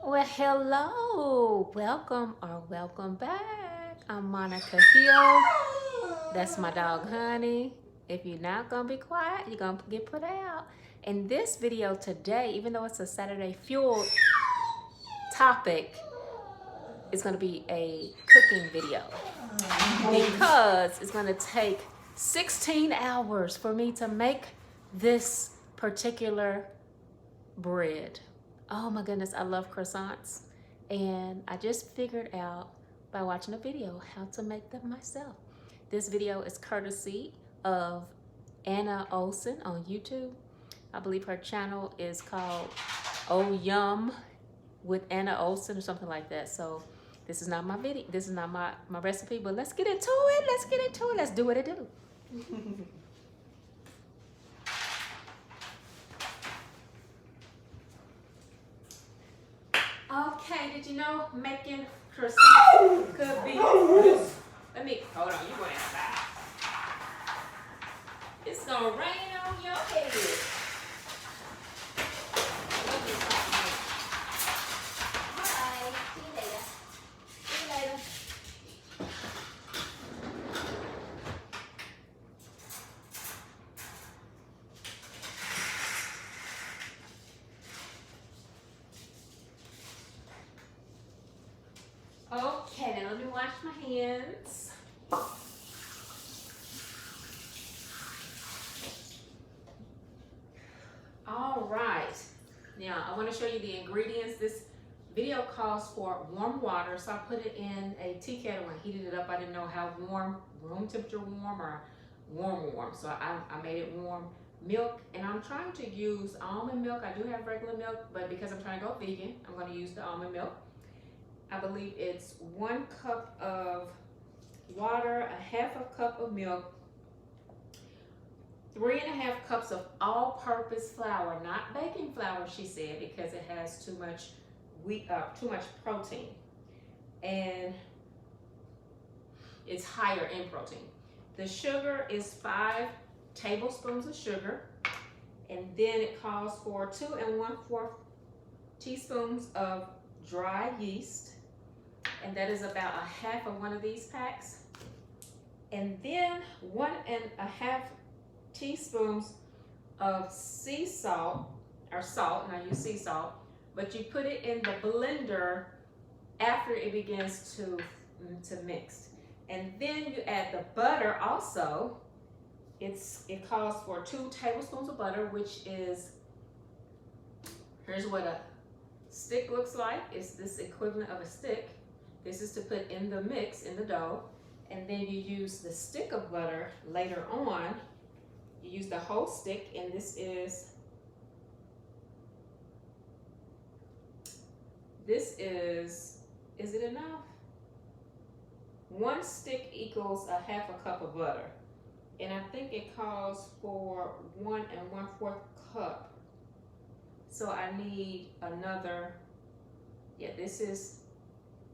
Well, hello, welcome or welcome back. I'm Monica Hill. That's my dog, Honey. If you're not gonna be quiet, you're gonna get put out. In this video today, even though it's a Saturday fuel topic, it's gonna be a cooking video because it's gonna take 16 hours for me to make this particular bread. Oh my goodness, I love croissants. And I just figured out by watching a video how to make them myself. This video is courtesy of Anna Olson on YouTube. I believe her channel is called Oh Yum with Anna Olson or something like that. So this is not my video, this is not my recipe, but let's get into it. Let's do what it do. Okay, did you know making croissants could be this? Let me, hold on, you go outside. It's gonna rain on your head. Bye, see you later. See you later. Okay, now let me wash my hands. All right, now I want to show you the ingredients. This video calls for warm water, so I put it in a tea kettle and heated it up. I didn't know how warm, room temperature warm or warm, so I made it warm. Milk, and I'm trying to use almond milk. I do have regular milk, but because I'm trying to go vegan, I'm going to use the almond milk. I believe it's 1 cup of water, a half a cup of milk, 3.5 cups of all-purpose flour, not baking flour, she said, because it has too much protein, and it's higher in protein. The sugar is 5 tablespoons of sugar, and then it calls for 2 1/4 teaspoons of dry yeast, and that is about a half of one of these packs, and then 1.5 teaspoons of sea salt, or salt, and I use sea salt, but you put it in the blender after it begins to mix. And then you add the butter also. It calls for 2 tablespoons of butter, which is, here's what a stick looks like. It's this equivalent of a stick. This is to put in the mix, in the dough. And then you use the stick of butter later on. You use the whole stick, and this is it enough? 1 stick equals a half a cup of butter. And I think it calls for 1 1/4 cup. So I need another, yeah, this is,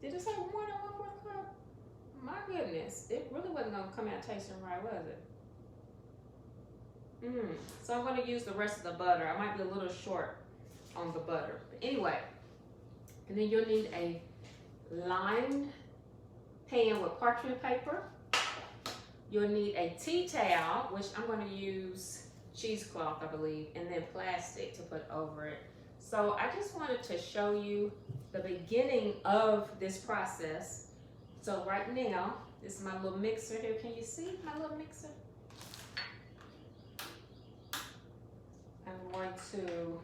did it say 1 1/4 cup? My goodness, it really wasn't gonna come out tasting right, was it? So I'm gonna use the rest of the butter. I might be a little short on the butter. But anyway, and then you'll need a lined pan with parchment paper. You'll need a tea towel, which I'm going to use cheesecloth, I believe, and then plastic to put over it. So I just wanted to show you the beginning of this process. So right now, this is my little mixer here. Can you see my little mixer? I'm going to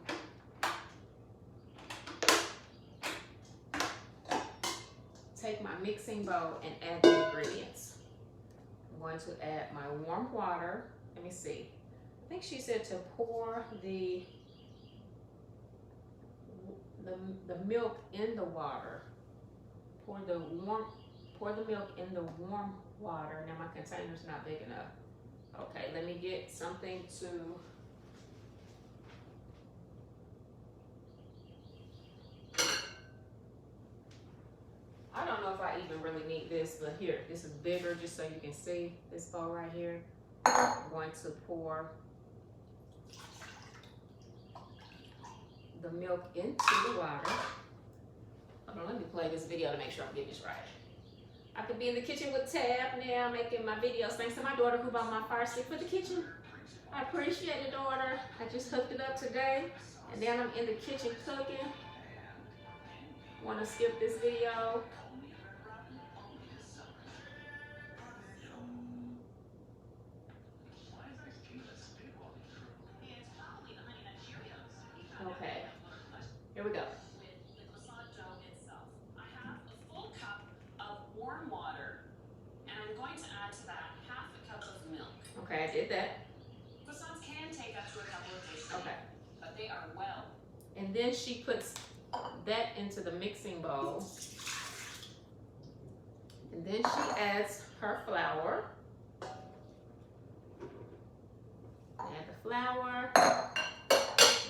take my mixing bowl and add the ingredients. I'm going to add my warm water. Let me see. I think she said to pour the milk in the water. Pour the milk in the warm water. Now my container's not big enough. Okay, let me get something to, I don't know if I even really need this, but here, this is bigger just so you can see this bowl right here. I'm going to pour the milk into the water. Let me play this video to make sure I'm getting this right. I could be in the kitchen with Tab now making my videos. Thanks to my daughter who bought my fire stick for the kitchen. I appreciate it, daughter. I just hooked it up today. And then I'm in the kitchen cooking. Want to skip this video. Okay, here we go. With the croissant dough itself, I have a full cup of warm water, and I'm going to add to that half a cup of milk. Okay, I did that. Croissants can take up to a couple of days, Okay. but they are well. And then she puts that into the mixing bowl. And then she adds her flour. Add the flour.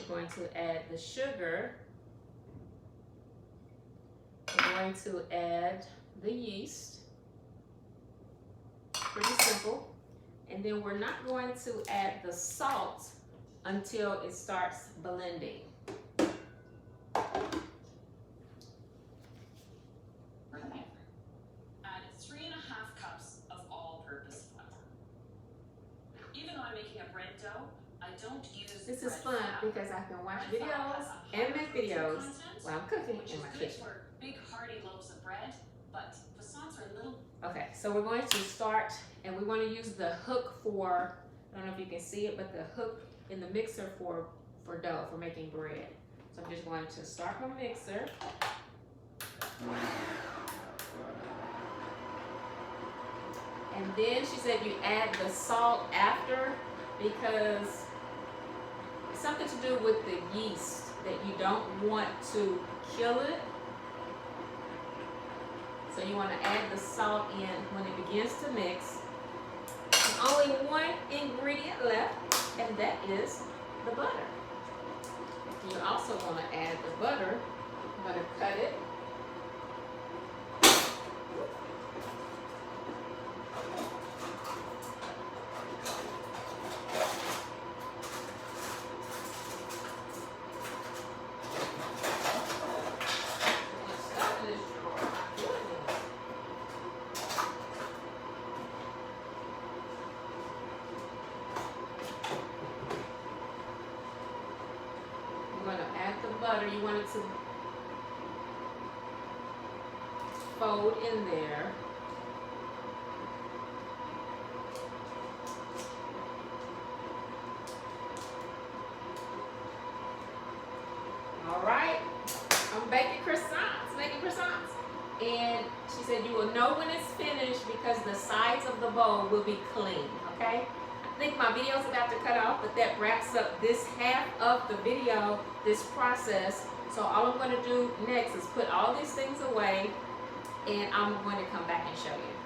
We're going to add the sugar. We're going to add the yeast. Pretty simple. And then we're not going to add the salt until it starts blending. Add 3.5 cups of all-purpose flour. Even though I'm making a bread dough, I don't use This is bread fun flour. because I can watch Bread flour videos has a and high make protein videos content, while I'm cooking which in is my good kitchen. for big hearty loaves of bread, but croissants are a little. Okay, so we're going to start, and we want to use the hook for, I don't know if you can see it, but the hook in the mixer for dough, for making bread. So I'm just going to start my mixer. And then she said you add the salt after because it's something to do with the yeast that you don't want to kill it. So you want to add the salt in when it begins to mix. There's only one ingredient left, and that is the butter. You also want to add the butter. I'm going to cut it. Butter, you want it to fold in there. All right, I'm baking croissants, making croissants. And she said you will know when it's finished because the sides of the bowl will be clean, okay? I think my video is about to cut off, but that wraps up this half of the video, this process. So all I'm going to do next is put all these things away, and I'm going to come back and show you.